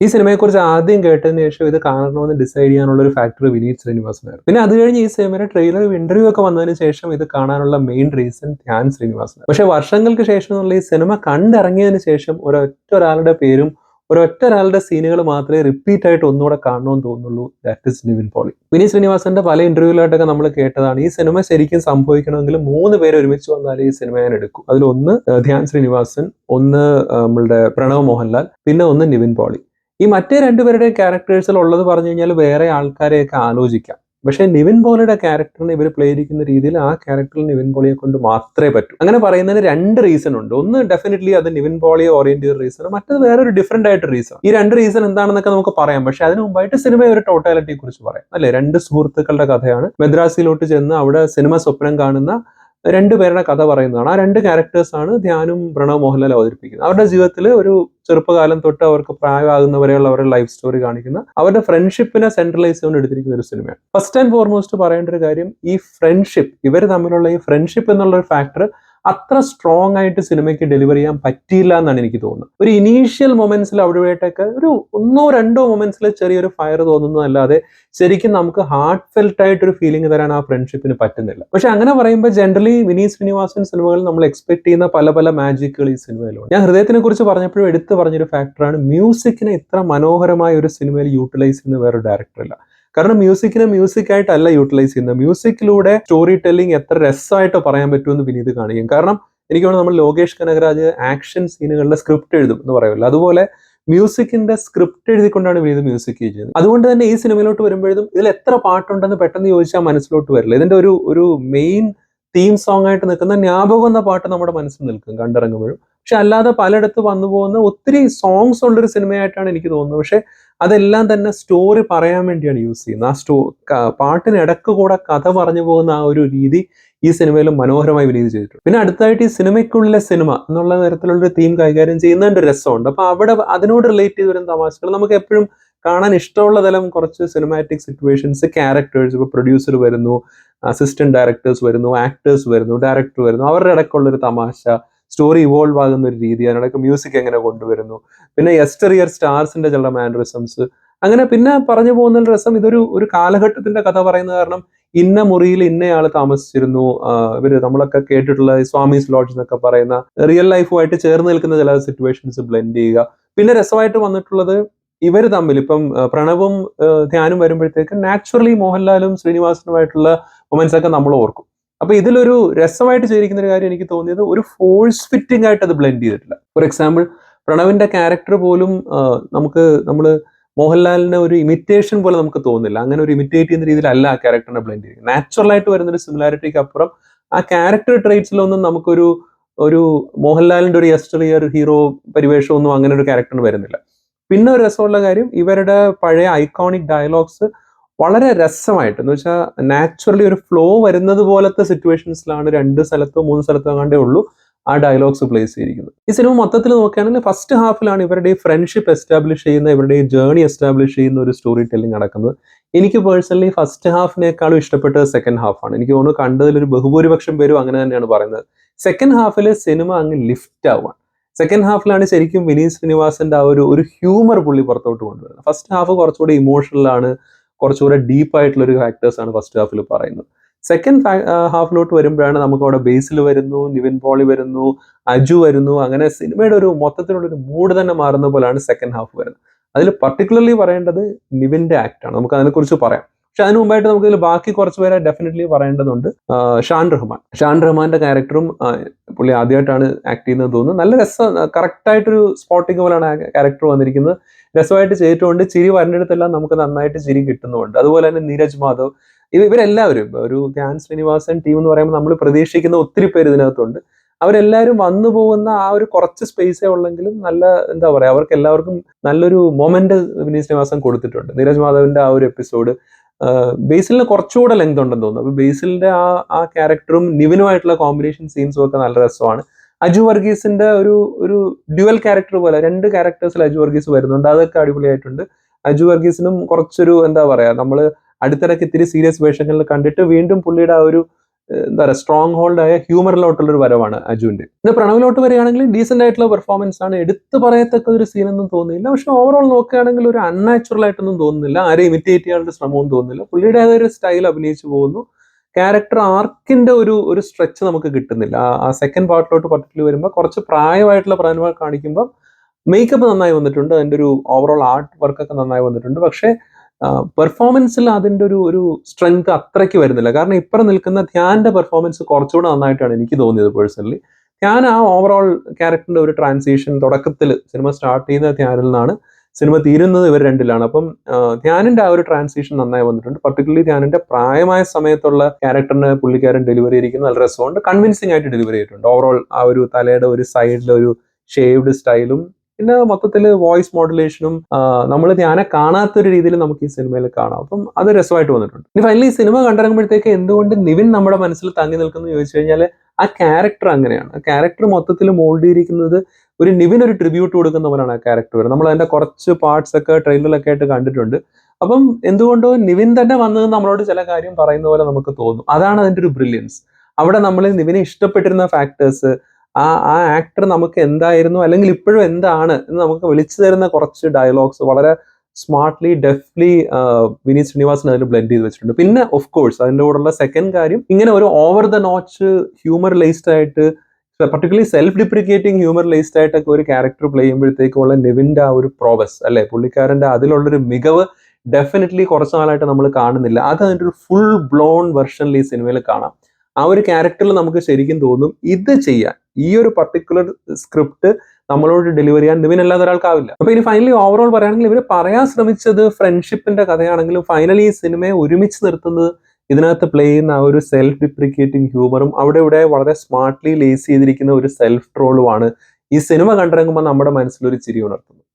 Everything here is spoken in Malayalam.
ഈ സിനിമയെക്കുറിച്ച് ആദ്യം കേട്ടതിന് ശേഷം ഇത് കാണണമെന്ന് ഡിസൈഡ് ചെയ്യാനുള്ള ഒരു ഫാക്ടർ വിനീത് ശ്രീനിവാസനായിരുന്നു. പിന്നെ അത് കഴിഞ്ഞ് ഈ സിനിമയുടെ ട്രെയിലർ ഇന്റർവ്യൂ ഒക്കെ വന്നതിന് ശേഷം ഇത് കാണാനുള്ള മെയിൻ റീസൺ ധ്യാൻ ശ്രീനിവാസനാണ്. പക്ഷെ വർഷങ്ങൾക്ക് ശേഷമുള്ള ഈ സിനിമ കണ്ടിറങ്ങിയതിന് ശേഷം ഒരാളുടെ പേരും ഒരാളുടെ സീനുകൾ മാത്രമേ റിപ്പീറ്റ് ആയിട്ട് ഒന്നുകൂടെ കാണണമെന്ന് തോന്നുള്ളൂ. That is Nivin Pauly. വിനീത് ശ്രീനിവാസന്റെ പല ഇന്റർവ്യൂലായിട്ടൊക്കെ നമ്മൾ കേട്ടതാണ് ഈ സിനിമ ശരിക്കും സംഭവിക്കണമെങ്കിൽ 3 പേര് ഒരുമിച്ച് വന്നാലേ ഈ സിനിമ ഞാൻ എടുക്കും. അതിലൊന്ന് ധ്യാൻ ശ്രീനിവാസൻ, ഒന്ന് നമ്മളുടെ പ്രണവ് മോഹൻലാൽ, പിന്നെ ഒന്ന് നിവിൻ പോളി. ഈ മറ്റേ രണ്ടുപേരുടെയും ക്യാരക്ടേഴ്സിൽ ഉള്ളത് പറഞ്ഞു കഴിഞ്ഞാൽ വേറെ ആൾക്കാരെയൊക്കെ ആലോചിക്കാം. പക്ഷെ നിവിൻ പോളിയുടെ ക്യാരക്ടറിനെ ഇവർ പ്ലേ ചെയ്തിരിക്കുന്ന രീതിയിൽ ആ ക്യാരക്ടറിൽ നിവിൻ പോളിയെ കൊണ്ട് മാത്രമേ പറ്റൂ. അങ്ങനെ പറയുന്നതിന് 2 റീസൺ ഉണ്ട്. ഒന്ന് ഡെഫിനറ്റ്ലി അത് നിവിൻ പോളിയെ ഓറിയന്റ് ചെയ്ത റീസൺ, മറ്റത് വേറൊരു ഡിഫറെന്റ് ആയിട്ട് റീസൺ. ഈ 2 റീസൺ എന്താണെന്നൊക്കെ നമുക്ക് പറയാം. പക്ഷെ അതിന് മുമ്പായിട്ട് സിനിമ ഒരു ടോട്ടാലിറ്റിയെ കുറിച്ച് പറയാം അല്ലെ. 2 സുഹൃത്തുക്കളുടെ കഥയാണ്. മദ്രാസിലോട്ട് ചെന്ന് അവിടെ സിനിമ സ്വപ്നം കാണുന്ന 2 പേരുടെ കഥ പറയുന്നതാണ്. ആ 2 ക്യാരക്ടേഴ്സാണ് ധ്യാനും പ്രണവ് മോഹൻലാൽ അവതരിപ്പിക്കുന്നത്. അവരുടെ ജീവിതത്തിൽ ഒരു ചെറുപ്പകാലം തൊട്ട് അവർക്ക് പ്രായമാകുന്നവരെയുള്ള അവരുടെ ലൈഫ് സ്റ്റോറി കാണിക്കുന്ന അവരുടെ ഫ്രണ്ട്ഷിപ്പിനെ സെൻട്രലൈസ് ചെയ്തുകൊണ്ട് എടുത്തിരിക്കുന്ന ഒരു സിനിമയാണ്. ഫസ്റ്റ് ആൻഡ് ഫോർമോസ്റ്റ് പറയേണ്ട ഒരു കാര്യം, ഈ ഫ്രണ്ട്ഷിപ്പ്, ഇവർ തമ്മിലുള്ള ഈ ഫ്രണ്ട്ഷിപ്പ് എന്നുള്ള ഒരു ഫാക്ടർ അത്ര സ്ട്രോങ് ആയിട്ട് സിനിമയ്ക്ക് ഡെലിവർ ചെയ്യാൻ പറ്റിയില്ല എന്നാണ് എനിക്ക് തോന്നുന്നത്. ഒരു ഇനീഷ്യൽ മൊമെന്റ്സിൽ അവിടെയായിട്ടൊക്കെ ഒരു 1-2 മൊമെന്റ്സിൽ ചെറിയൊരു ഫയർ തോന്നുന്നതല്ലാതെ ശരിക്കും നമുക്ക് ഹാർട്ട് ഫെൽറ്റ് ആയിട്ടൊരു ഫീലിംഗ് തരാൻ ആ ഫ്രണ്ട്ഷിപ്പിന് പറ്റുന്നില്ല. പക്ഷെ അങ്ങനെ പറയുമ്പോൾ ജനറലി വിനീത് ശ്രീനിവാസൻ സിനിമകളിൽ നമ്മൾ എക്സ്പെക്ട് ചെയ്യുന്ന പല മാജിക്കുകൾ ഈ സിനിമയിലുണ്ട്. ഞാൻ ഹൃദയത്തിനെ കുറിച്ച് പറഞ്ഞപ്പോഴും എടുത്തു പറഞ്ഞൊരു ഫാക്ടറാണ്, മ്യൂസിക്കിനെ ഇത്ര മനോഹരമായ ഒരു സിനിമയിൽ യൂട്ടിലൈസ് ചെയ്യുന്ന വേറൊരു ഡയറക്ടർ ഇല്ല. കാരണം മ്യൂസിക്കിനെ മ്യൂസിക്കായിട്ടല്ല യൂട്ടിലൈസ് ചെയ്യുന്നത്. മ്യൂസിക്കിലൂടെ സ്റ്റോറി ടെല്ലിംഗ് എത്ര രസമായിട്ട് പറയാൻ പറ്റുമെന്ന് വിനീത് കാണിക്കും. കാരണം എനിക്ക് തോന്നുന്നു നമ്മൾ ലോകേഷ് കനകരാജ് ആക്ഷൻ സീനുകളുടെ സ്ക്രിപ്റ്റ് എഴുതും എന്ന് പറയുമല്ലോ, അതുപോലെ മ്യൂസിക്കിന്റെ സ്ക്രിപ്റ്റ് എഴുതിക്കൊണ്ടാണ് വിനീത് മ്യൂസിക് ചെയ്യുന്നത്. അതുകൊണ്ട് തന്നെ ഈ സിനിമയിലോട്ട് വരുമ്പോഴും ഇതിൽ എത്ര പാട്ടുണ്ടെന്ന് പെട്ടെന്ന് ചോദിച്ചാൽ മനസ്സിലോട്ട് വരില്ല. ഇതിന്റെ ഒരു മെയിൻ തീം സോങ് ആയിട്ട് നിൽക്കുന്ന ജ്ഞാപകം എന്ന പാട്ട് നമ്മുടെ മനസ്സിൽ നിൽക്കും കണ്ടിറങ്ങുമ്പോഴും. പക്ഷെ അല്ലാതെ പലയിടത്ത് വന്നു പോകുന്ന ഒത്തിരി സോങ്സ് ഉള്ളൊരു സിനിമയായിട്ടാണ് എനിക്ക് തോന്നുന്നത്. പക്ഷെ അതെല്ലാം തന്നെ സ്റ്റോറി പറയാൻ വേണ്ടിയാണ് യൂസ് ചെയ്യുന്നത്. പാട്ടിന് ഇടക്ക് കൂടെ കഥ പറഞ്ഞു പോകുന്ന ആ ഒരു രീതി ഈ സിനിമയിലും മനോഹരമായി വിനീത് ചെയ്തിട്ടുണ്ട്. പിന്നെ അടുത്തായിട്ട് ഈ സിനിമയ്ക്കുള്ളിലെ സിനിമ എന്നുള്ള തരത്തിലുള്ളൊരു തീം കൈകാര്യം ചെയ്യുന്നതിന്റെ ഒരു രസമുണ്ട്. അപ്പൊ അവിടെ അതിനോട് റിലേറ്റ് ചെയ്ത് വരുന്ന തമാശകൾ നമുക്ക് എപ്പോഴും കാണാൻ ഇഷ്ടമുള്ള തലം കുറച്ച് സിനിമാറ്റിക് സിറ്റുവേഷൻസ്, ക്യാരക്ടേഴ്സ്, ഇപ്പൊ പ്രൊഡ്യൂസർ വരുന്നു, അസിസ്റ്റന്റ് ഡയറക്ടേഴ്സ് വരുന്നു, ആക്ടേഴ്സ് വരുന്നു, ഡയറക്ടർ വരുന്നു, അവരുടെ ഇടയ്ക്കുള്ളൊരു തമാശ, സ്റ്റോറി ഇവോൾവ് ആകുന്ന ഒരു രീതി, അതിനിടയ്ക്ക് മ്യൂസിക് എങ്ങനെ കൊണ്ടുവരുന്നു, പിന്നെ എക്സ്റ്റീരിയർ സ്റ്റാർസിന്റെ ചില മാനറിസംസ്, അങ്ങനെ പിന്നെ പറഞ്ഞു പോകുന്ന രസം. ഇതൊരു കാലഘട്ടത്തിന്റെ കഥ പറയുന്ന കാരണം ഇന്ന മുറിയിൽ ഇന്നയാൾ താമസിച്ചിരുന്നു, നമ്മളൊക്കെ കേട്ടിട്ടുള്ള സ്വാമീസ് ലോഡ്ജ് എന്നൊക്കെ പറയുന്ന റിയൽ ലൈഫുമായിട്ട് ചേർന്ന് നിൽക്കുന്ന ചില സിറ്റുവേഷൻസ് ബ്ലെൻഡ് ചെയ്യുക. പിന്നെ രസമായിട്ട് വന്നിട്ടുള്ളത് ഇവർ തമ്മിൽ ഇപ്പം പ്രണവും ധ്യാനും വരുമ്പോഴത്തേക്ക് നാച്ചുറലി മോഹൻലാലും ശ്രീനിവാസനുമായിട്ടുള്ള മൊമെന്റ്സ് ഒക്കെ നമ്മൾ ഓർക്കും. അപ്പൊ ഇതിലൊരു രസമായിട്ട് ചെയ്തിരിക്കുന്ന ഒരു കാര്യം എനിക്ക് തോന്നിയത്, ഒരു ഫോഴ്സ് ഫിറ്റിംഗ് ആയിട്ട് അത് ബ്ലെൻഡ് ചെയ്തിട്ടില്ല. ഫോർ എക്സാമ്പിൾ പ്രണവിന്റെ ക്യാരക്ടർ പോലും നമ്മള് മോഹൻലാലിനെ ഒരു ഇമിറ്റേഷൻ പോലെ നമുക്ക് തോന്നില്ല. അങ്ങനെ ഒരു ഇമിറ്റേറ്റ് ചെയ്യുന്ന രീതിയിലല്ല ആ ക്യാരക്ടറിനെ ബ്ലെൻഡ് ചെയ്യുന്നത്. നാച്ചുറൽ ആയിട്ട് വരുന്ന ഒരു സിമിലാരിറ്റിക്ക് അപ്പുറം ആ ക്യാരക്ടർ ട്രേറ്റ്സിലൊന്നും ഒരു മോഹൻലാലിന്റെ ഒരു എക്സ്റ്റീരിയർ ഹീറോ പരിവേഷമൊന്നും അങ്ങനെ ഒരു ക്യാരക്ടറിന് വരുന്നില്ല. പിന്നെ ഒരു രസമുള്ള കാര്യം, ഇവരുടെ പഴയ ഐക്കോണിക് ഡയലോഗ്സ് വളരെ രസമായിട്ട്, എന്ന് വെച്ചാൽ നാച്ചുറലി ഒരു ഫ്ലോ വരുന്നത് പോലത്തെ സിറ്റുവേഷൻസിലാണ് 2 സ്ഥലത്തോ 3 സ്ഥലത്തോ കണ്ടേ ഉള്ളൂ ആ ഡയലോഗ്സ് പ്ലേസ് ചെയ്തിരിക്കുന്നത്. ഈ സിനിമ മൊത്തത്തിൽ നോക്കുകയാണെങ്കിൽ ഫസ്റ്റ് ഹാഫിലാണ് ഇവരുടെ ഈ ഫ്രണ്ട്ഷിപ്പ് എസ്റ്റാബ്ലിഷ് ചെയ്യുന്ന, ഇവരുടെ ഈ ജേർണി എസ്റ്റാബ്ലിഷ് ചെയ്യുന്ന ഒരു സ്റ്റോറി ടെല്ലിംഗ് നടക്കുന്നത്. എനിക്ക് പേഴ്സണലി ഫസ്റ്റ് ഹാഫിനേക്കാളും ഇഷ്ടപ്പെട്ടത് സെക്കൻഡ് ഹാഫാണ്. എനിക്ക് തോന്നുന്നു കണ്ടതിൽ ഒരു ബഹുഭൂരിപക്ഷം പേരും അങ്ങനെ തന്നെയാണ് പറയുന്നത്. സെക്കൻഡ് ഹാഫിൽ സിനിമ അങ്ങ് ലിഫ്റ്റ് ആവുകയാണ്. സെക്കൻഡ് ഹാഫിലാണ് ശരിക്കും വിനീത് ശ്രീനിവാസന്റെ ആ ഒരു ഹ്യൂമർ പുള്ളി പുറത്തോട്ട് കൊണ്ടുവരുന്നത്. ഫസ്റ്റ് ഹാഫ് കുറച്ചുകൂടി ഇമോഷണലാണ്, കുറച്ചുകൂടെ ഡീപ്പ് ആയിട്ടുള്ള ഒരു ഫാക്ടേഴ്സ് ആണ് ഫസ്റ്റ് ഹാഫിൽ പറയുന്നത്. സെക്കൻഡ് ഹാഫിലോട്ട് വരുമ്പോഴാണ് നമുക്ക് അവിടെ ബേസിൽ വരുന്നു, നിവിൻ പോളി വരുന്നു, അജു വരുന്നു, അങ്ങനെ സിനിമയുടെ ഒരു മൊത്തത്തിലുള്ള ഒരു മൂഡ് തന്നെ മാറുന്ന പോലെയാണ് സെക്കൻഡ് ഹാഫ് വരുന്നത്. അതിൽ പർട്ടിക്കുലർലി പറയേണ്ടത് നിവിന്റെ ആക്ട് ആണ്. നമുക്ക് അതിനെക്കുറിച്ച് പറയാം. പക്ഷെ അതിന് മുമ്പായിട്ട് നമുക്ക് ഇതിൽ ബാക്കി കുറച്ച് പേരെ ഡെഫിനറ്റ്ലി പറയേണ്ടതുണ്ട്. ഷാൻ റഹ്മാന്റെ ക്യാരക്ടറും പുള്ളി ആദ്യമായിട്ടാണ് ആക്ട് ചെയ്യുന്നത് തോന്നുന്നു. നല്ല രസം, കറക്റ്റായിട്ടൊരു സ്പോട്ടിങ് പോലെയാണ് ആ ക്യാരക്ടർ വന്നിരിക്കുന്നത്. രസമായിട്ട് ചെയ്തിട്ടുണ്ട്. ചിരി വരേണ്ടടുത്തെല്ലാം നമുക്ക് നന്നായിട്ട് ചിരി കിട്ടുന്നുണ്ട്. അതുപോലെ തന്നെ നീരജ് മാധവ്, ഇവരെല്ലാവരും ഒരു ധ്യാൻ ശ്രീനിവാസൻ ടീം എന്ന് പറയുമ്പോൾ നമ്മൾ പ്രതീക്ഷിക്കുന്ന ഒത്തിരി പേര് ഇതിനകത്തുണ്ട്. അവരെല്ലാവരും വന്നു പോകുന്ന ആ ഒരു കുറച്ച് സ്പേസേ ഉള്ളെങ്കിലും നല്ല, എന്താ പറയാ, അവർക്ക് എല്ലാവർക്കും നല്ലൊരു മൊമെന്റ് വിനീത് ശ്രീനിവാസൻ കൊടുത്തിട്ടുണ്ട്. നീരജ് മാധവിന്റെ ആ ഒരു എപ്പിസോഡ് ബേസിലിന് കുറച്ചുകൂടെ ലെങ്ത് ഉണ്ടെന്ന് തോന്നുന്നു. അപ്പൊ ബേസിലിന്റെ ആ ക്യാരക്ടറും നിവിനുമായിട്ടുള്ള കോമ്പിനേഷൻ സീൻസും ഒക്കെ നല്ല രസമാണ്. അജു വർഗീസിന്റെ ഒരു ഡ്യുവൽ ക്യാരക്ടർ പോലെ 2 ക്യാരക്ടേഴ്സിൽ അജു വർഗീസ് വരുന്നുണ്ട്. അതൊക്കെ അടിപൊളിയായിട്ടുണ്ട്. അജു വർഗീസിനും കുറച്ചൊരു, എന്താ പറയാ, നമ്മള് അടുത്തിടയ്ക്ക് ഇത്തിരി സീരിയസ് വേഷങ്ങളിൽ കണ്ടിട്ട് വീണ്ടും പുള്ളിയുടെ ആ ഒരു എന്താ പറയുക സ്ട്രോങ് ഹോൾഡ് ആയ ഹ്യൂമറിലോട്ടുള്ള ഒരു വരവാണ് അജുവിന്റെ. പിന്നെ പ്രണവിലോട്ട് വരികയാണെങ്കിൽ ഡീസെന്റ് ആയിട്ടുള്ള പെർഫോമൻസ് ആണ്, എടുത്തു പറയത്തക്ക ഒരു സീനൊന്നും തോന്നുന്നില്ല. പക്ഷെ ഓവറോൾ നോക്കുകയാണെങ്കിൽ ഒരു അൺനാച്ചുറൽ ആയിട്ടൊന്നും തോന്നുന്നില്ല, ആരെയും ഇമിറ്റേറ്റ് ചെയ്യാനുള്ള ശ്രമവും തോന്നുന്നില്ല. പുള്ളിയുടെ ഒരു സ്റ്റൈൽ അഭിനയിച്ചു പോകുന്നു. ക്യാരക്ടർ ആർക്കിന്റെ ഒരു സ്ട്രെച്ച് നമുക്ക് കിട്ടുന്നില്ല. ആ സെക്കൻഡ് പാർട്ടിലോട്ട് പർട്ടിക്കുലർ വരുമ്പോൾ കുറച്ച് പ്രായമായിട്ടുള്ള പ്രണവ് കാണിക്കുമ്പോൾ മേക്കപ്പ് നന്നായി വന്നിട്ടുണ്ട്, അതിന്റെ ഒരു ഓവറോൾ ആർട്ട് വർക്കൊക്കെ നന്നായി വന്നിട്ടുണ്ട്. പക്ഷേ പെർഫോമൻസിൽ അതിന്റെ ഒരു സ്ട്രെങ്ത് അത്രയ്ക്ക് വരുന്നില്ല. കാരണം ഇപ്പുറം നിൽക്കുന്ന ധ്യാന്റെ പെർഫോമൻസ് കുറച്ചുകൂടെ നന്നായിട്ടാണ് എനിക്ക് തോന്നിയത് പേഴ്സണലി. ധ്യാൻ ആ ഓവറോൾ ക്യാരക്ടറിന്റെ ഒരു ട്രാൻസിഷൻ തുടക്കത്തിൽ സിനിമ സ്റ്റാർട്ട് ചെയ്യുന്ന ധ്യാനിൽ നിന്നാണ് സിനിമ തീരുന്നത് ഇവർ രണ്ടിലാണ്. അപ്പം ധ്യാനിന്റെ ആ ഒരു ട്രാൻസിഷൻ നന്നായി വന്നിട്ടുണ്ട്. പർട്ടിക്കുലർലി ധ്യാനിന്റെ പ്രായമായ സമയത്തുള്ള ക്യാരക്ടറിന് പുള്ളിക്കാരൻ ഡെലിവറി ചെയ്തിരിക്കുന്നത് നല്ല രസമുണ്ട്, കൺവിൻസിംഗ് ആയിട്ട് ഡെലിവറി ചെയ്തിട്ടുണ്ട്. ഓവറോൾ ആ ഒരു തലയുടെ ഒരു സൈഡിലെ ഒരു ഷേവ്ഡ് സ്റ്റൈലും പിന്നെ മൊത്തത്തിൽ വോയിസ് മോഡുലേഷനും നമ്മൾ ധ്യാനെ കാണാത്തൊരു രീതിയിൽ നമുക്ക് ഈ സിനിമയിൽ കാണാം. അപ്പം അത് രസമായിട്ട് വന്നിട്ടുണ്ട്. ഇനി ഫൈനലി ഈ സിനിമ കണ്ടിറങ്ങുമ്പോഴത്തേക്ക് എന്തുകൊണ്ട് നിവിൻ നമ്മുടെ മനസ്സിൽ തങ്ങി നിൽക്കുന്നു ചോദിച്ചു കഴിഞ്ഞാൽ ആ ക്യാരക്ടർ അങ്ങനെയാണ്. ആ ക്യാരക്ടർ മൊത്തത്തിൽ മോൾഡ് ചെയ്തിരിക്കുന്നത് ഒരു നിവിൻ ഒരു ട്രിബ്യൂട്ട് കൊടുക്കുന്ന പോലെയാണ് ആ ക്യാരക്ടർ വരുന്നത്. നമ്മൾ അതിന്റെ കുറച്ച് പാർട്സ് ഒക്കെ ട്രെയിലറിലൊക്കെ ആയിട്ട് കണ്ടിട്ടുണ്ട്. അപ്പം എന്തുകൊണ്ടോ നിവിൻ തന്നെ വന്നത് നമ്മളോട് ചില കാര്യം പറയുന്ന പോലെ നമുക്ക് തോന്നും. അതാണ് അതിന്റെ ഒരു ബ്രില്യൻസ്. അവിടെ നമ്മൾ നിവിനെ ഇഷ്ടപ്പെട്ടിരുന്ന ഫാക്ടേഴ്സ്, ആ ആക്ടർ നമുക്ക് എന്തായിരുന്നു അല്ലെങ്കിൽ ഇപ്പോഴും എന്താണ് എന്ന് നമുക്ക് വിളിച്ചു തരുന്ന കുറച്ച് ഡയലോഗ്സ് വളരെ സ്മാർട്ട്ലി ഡെഫ്ലി വിനീത് ശ്രീനിവാസൻ അതിൽ ബ്ലെൻഡ് ചെയ്ത് വെച്ചിട്ടുണ്ട്. പിന്നെ ഓഫ് കോഴ്സ് അതിന്റെ കൂടെയുള്ള സെക്കൻഡ് കാര്യം, ഇങ്ങനെ ഒരു over the notch humour laced ആയിട്ട് പർട്ടിക്കുലർലി സെൽഫ് ഡിപ്രിക്കേറ്റിംഗ് ഹ്യൂമർ ലേസ്ഡ് ആയിട്ടൊക്കെ ഒരു ക്യാരക്ടർ പ്ലേ ചെയ്യുമ്പോഴത്തേക്കുള്ള നിവിന്റെ ആ ഒരു പ്രോവസ് അല്ലെ, പുള്ളിക്കാരന്റെ അതിലുള്ളൊരു മികവ് ഡെഫിനറ്റ്ലി കുറച്ച് നാളായിട്ട് നമ്മൾ കാണുന്നില്ല. അത് അതിന്റെ ഒരു ഫുൾ ബ്ലോൺ വെർഷനിൽ ഈ സിനിമയിൽ കാണാം. ആ ഒരു ക്യാരക്ടറിൽ നമുക്ക് ശരിക്കും തോന്നും ഇത് ചെയ്യാൻ, ഈ ഒരു പർട്ടിക്കുലർ സ്ക്രിപ്റ്റ് നമ്മളോട് ഡെലിവർ ചെയ്യാൻ നിവിനല്ലാതെ ഒരാൾക്കാവില്ല. അപ്പൊ ഇനി ഫൈനലി ഓവറോൾ പറയുകയാണെങ്കിൽ ഇവർ പറയാൻ ശ്രമിച്ചത് ഫ്രണ്ട്ഷിപ്പിന്റെ കഥയാണെങ്കിലും ഫൈനലി ഈ സിനിമയെ ഒരുമിച്ച് നിർത്തുന്നത് ഇതിനകത്ത് പ്ലേ ചെയ്യുന്ന ആ ഒരു സെൽഫ് ഡിപ്രിക്കേറ്റിംഗ് ഹ്യൂമറും അവിടെ ഇവിടെ വളരെ സ്മാർട്ട്ലി ലേസ് ചെയ്തിരിക്കുന്ന ഒരു സെൽഫ് ട്രോളുമാണ് ഈ സിനിമ കണ്ടിറങ്ങുമ്പോൾ നമ്മുടെ മനസ്സിലൊരു ചിരി ഉണർത്തുന്നത്.